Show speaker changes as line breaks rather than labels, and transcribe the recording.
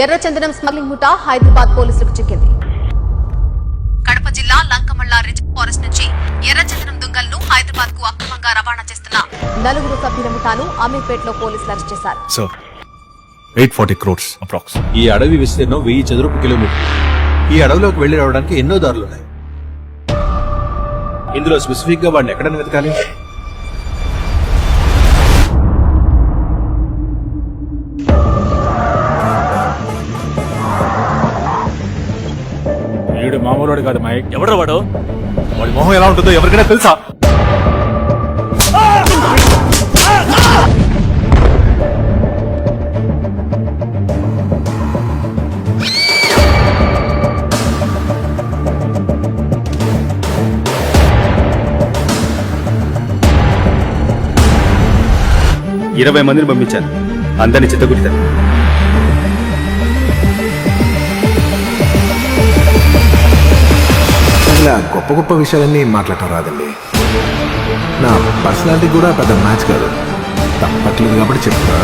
ఎర్రచందనం స్మగ్లింగ్ ముఠా హైదరాబాద్ పోలీసులకు చిక్కింది. కడప జిల్లా లంకమల్ల రిజర్వ్ ఫారెస్ట్ నుంచి ఎర్రచందనం దుంగలను హైదరాబాద్ కు అక్రమంగా రవాణా చేస్తున్న 4 సభ్యుల ముఠాను అమీర్పేటలో పోలీసులు అరెస్ట్ చేశారు.
Sir 840 crores approx.
ఈ అడవి విస్తీర్ణం 1000 చదరపు కిలోమీటర్లు. ఈ అడవిలోకి వెళ్లి రావడానికి ఎన్నో దారులున్నాయి. ఇందులో స్పెసిఫిక్ గా వాడిని ఎక్కడని వెతకాలి?
వీడు మామూలు కాదు మైక్.
ఎవడ్రా వాడు? వాడి మొహం ఎలా ఉంటుందో ఎవరికైనా తెలుసా?
ఇరవై మందిని పంపించాను, అందరినీ చిత్తగుట్టాను.
ఇలా గొప్ప గొప్ప విషయాలన్నీ మాట్లాడటం రాదండి. నా పర్సనాలిటీ కూడా పెద్ద మ్యాచ్ కాదు, తప్పట్లేదు కాబట్టి చెప్తున్నా.